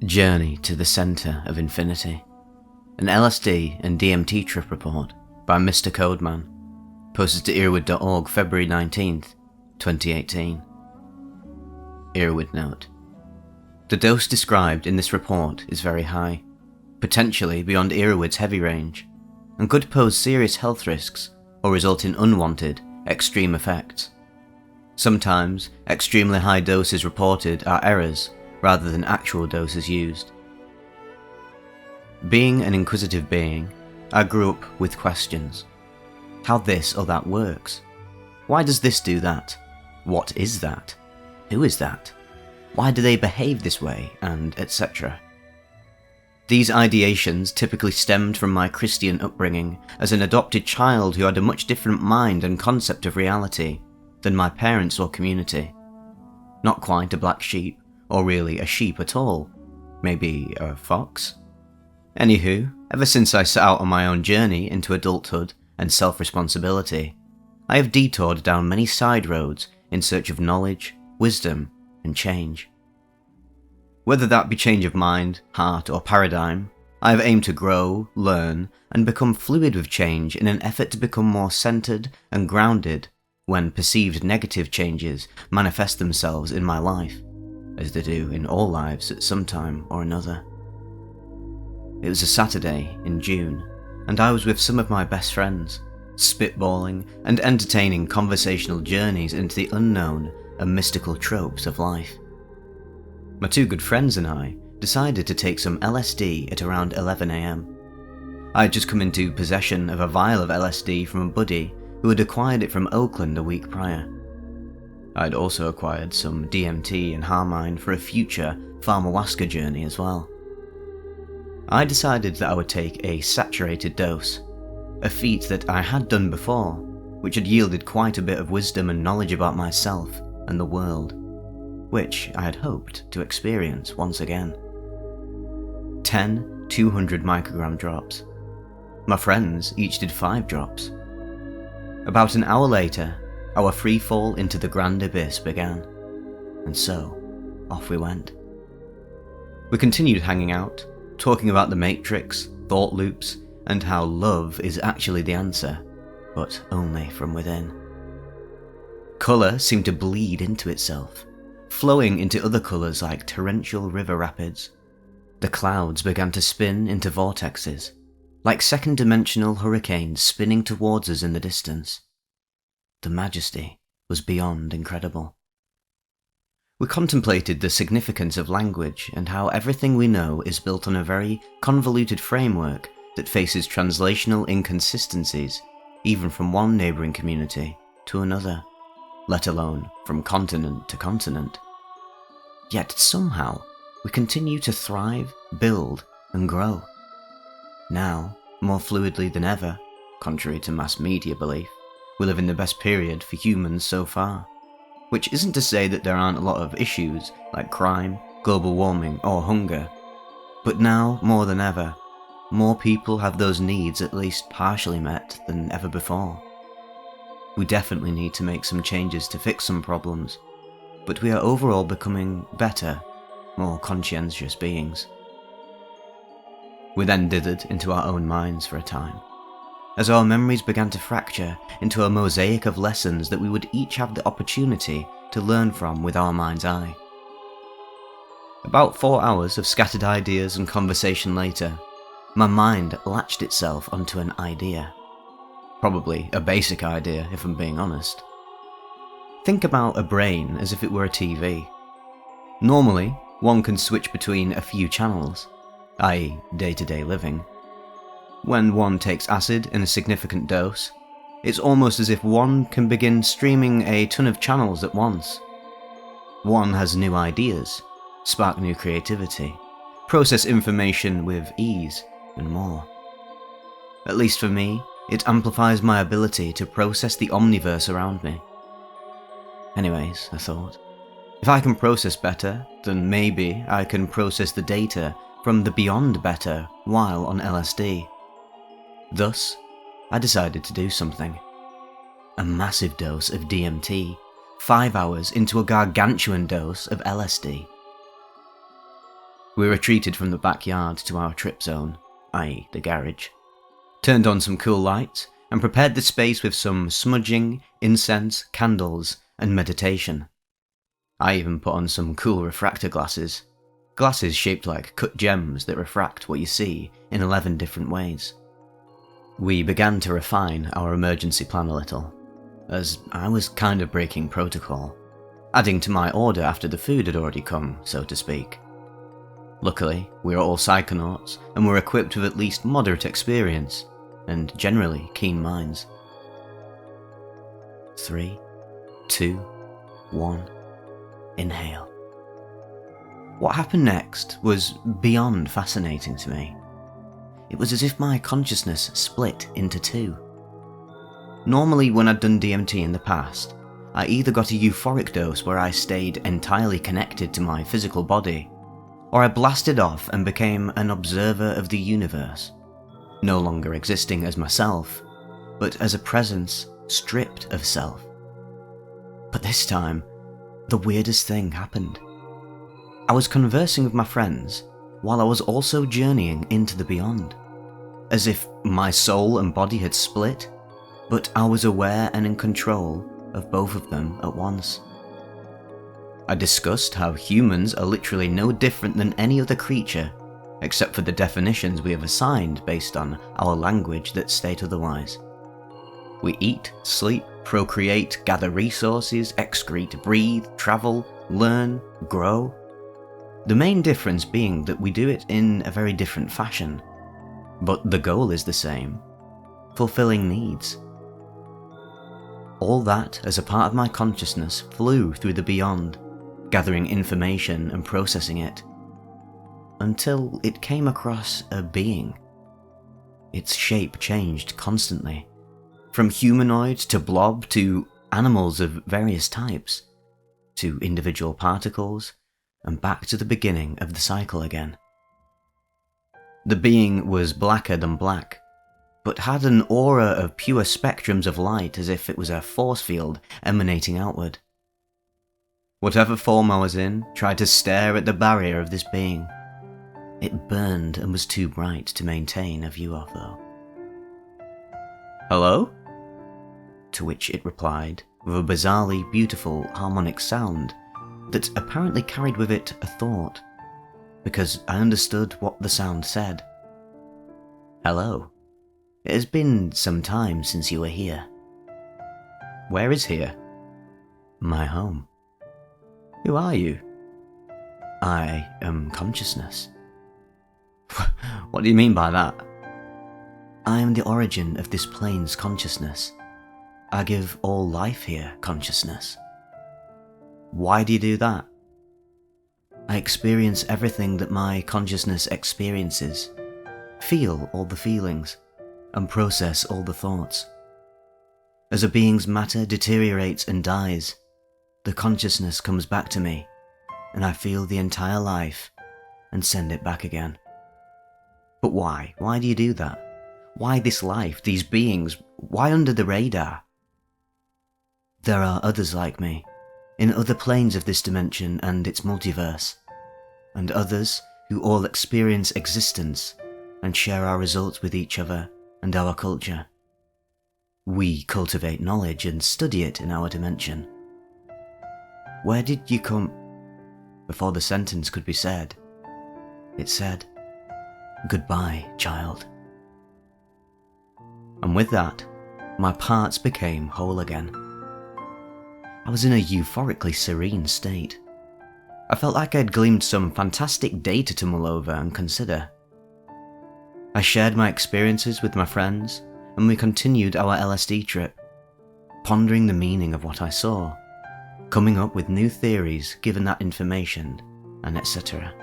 Journey to the Centre of Infinity, an LSD and DMT trip report by Mr. Codeman, posted to earwid.org February 19th, 2018. Earwid note. The dose described in this report is very high, potentially beyond Earwid's heavy range, and could pose serious health risks or result in unwanted, extreme effects. Sometimes, extremely high doses reported are errors rather than actual doses used. Being an inquisitive being, I grew up with questions. How this or that works? Why does this do that? What is that? Who is that? Why do they behave this way? And etc. These ideations typically stemmed from my Christian upbringing as an adopted child who had a much different mind and concept of reality than my parents or community. Not quite a black sheep, or really a sheep at all. Maybe a fox? Anywho, ever since I set out on my own journey into adulthood and self-responsibility, I have detoured down many side roads in search of knowledge, wisdom, and change. Whether that be change of mind, heart, or paradigm, I have aimed to grow, learn, and become fluid with change in an effort to become more centered and grounded when perceived negative changes manifest themselves in my life, as they do in all lives at some time or another. It was a Saturday in June, and I was with some of my best friends, spitballing and entertaining conversational journeys into the unknown and mystical tropes of life. My two good friends and I decided to take some LSD at around 11 AM. I had just come into possession of a vial of LSD from a buddy who had acquired it from Oakland a week prior. I had also acquired some DMT and Harmine for a future Pharmawaska journey as well. I decided that I would take a saturated dose, a feat that I had done before, which had yielded quite a bit of wisdom and knowledge about myself and the world, which I had hoped to experience once again. 10 200 microgram drops. My friends each did 5 drops. About an hour later, our free fall into the grand abyss began, and so, off we went. We continued hanging out, talking about the Matrix, thought loops, and how love is actually the answer, but only from within. Colour seemed to bleed into itself, flowing into other colours like torrential river rapids. The clouds began to spin into vortexes, like second-dimensional hurricanes spinning towards us in the distance. The majesty was beyond incredible. We contemplated the significance of language and how everything we know is built on a very convoluted framework that faces translational inconsistencies, even from one neighbouring community to another, let alone from continent to continent. Yet somehow, we continue to thrive, build, and grow. Now, more fluidly than ever, contrary to mass media belief, we live in the best period for humans so far. Which isn't to say that there aren't a lot of issues like crime, global warming, or hunger. But now, more than ever, more people have those needs at least partially met than ever before. We definitely need to make some changes to fix some problems, but we are overall becoming better, more conscientious beings. We then dithered into our own minds for a time, as our memories began to fracture into a mosaic of lessons that we would each have the opportunity to learn from with our mind's eye. About 4 hours of scattered ideas and conversation later, my mind latched itself onto an idea. Probably a basic idea, if I'm being honest. Think about a brain as if it were a TV. Normally, one can switch between a few channels, i.e. day-to-day living. When one takes acid in a significant dose, it's almost as if one can begin streaming a ton of channels at once. One has new ideas, spark new creativity, process information with ease, and more. At least for me, it amplifies my ability to process the omniverse around me. Anyways, I thought, if I can process better, then maybe I can process the data from the beyond better while on LSD. Thus, I decided to do something. A massive dose of DMT, 5 hours into a gargantuan dose of LSD. We retreated from the backyard to our trip zone, i.e. the garage, turned on some cool lights, and prepared the space with some smudging, incense, candles, and meditation. I even put on some cool refractor glasses shaped like cut gems that refract what you see in 11 different ways. We began to refine our emergency plan a little, as I was kind of breaking protocol, adding to my order after the food had already come, so to speak. Luckily, we are all psychonauts and were equipped with at least moderate experience, and generally keen minds. 3, 2, 1, inhale. What happened next was beyond fascinating to me. It was as if my consciousness split into two. Normally when I'd done DMT in the past, I either got a euphoric dose where I stayed entirely connected to my physical body, or I blasted off and became an observer of the universe, no longer existing as myself, but as a presence stripped of self. But this time, the weirdest thing happened. I was conversing with my friends while I was also journeying into the beyond, as if my soul and body had split, but I was aware and in control of both of them at once. I discussed how humans are literally no different than any other creature, except for the definitions we have assigned based on our language that state otherwise. We eat, sleep, procreate, gather resources, excrete, breathe, travel, learn, grow. The main difference being that we do it in a very different fashion, but the goal is the same: fulfilling needs. All that, as a part of my consciousness, flew through the beyond, gathering information and processing it, until it came across a being. Its shape changed constantly, from humanoid to blob to animals of various types, to individual particles, and back to the beginning of the cycle again. The being was blacker than black, but had an aura of pure spectrums of light as if it was a force field emanating outward. Whatever form I was in tried to stare at the barrier of this being. It burned and was too bright to maintain a view of, though. "Hello?" To which it replied with a bizarrely beautiful harmonic sound that apparently carried with it a thought, because I understood what the sound said. "Hello. It has been some time since you were here." "Where is here?" "My home." "Who are you?" "I am consciousness." "What do you mean by that?" "I am the origin of this plane's consciousness. I give all life here consciousness." "Why do you do that?" "I experience everything that my consciousness experiences, feel all the feelings, and process all the thoughts. As a being's matter deteriorates and dies, the consciousness comes back to me, and I feel the entire life and send it back again." "But why? Why do you do that? Why this life, these beings? Why under the radar?" "There are others like me, in other planes of this dimension and its multiverse, and others who all experience existence and share our results with each other and our culture. We cultivate knowledge and study it in our dimension." "Where did you come?" Before the sentence could be said, it said, "Goodbye, child." And with that, my parts became whole again. I was in a euphorically serene state. I felt like I had gleaned some fantastic data to mull over and consider. I shared my experiences with my friends, and we continued our LSD trip, pondering the meaning of what I saw, coming up with new theories given that information, and etc.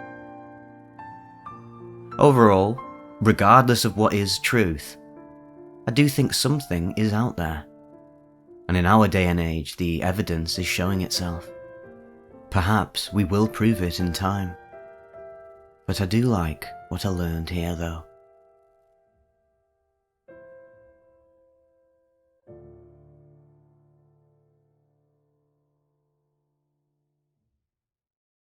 Overall, regardless of what is truth, I do think something is out there. And in our day and age, the evidence is showing itself. Perhaps we will prove it in time. But I do like what I learned here, though.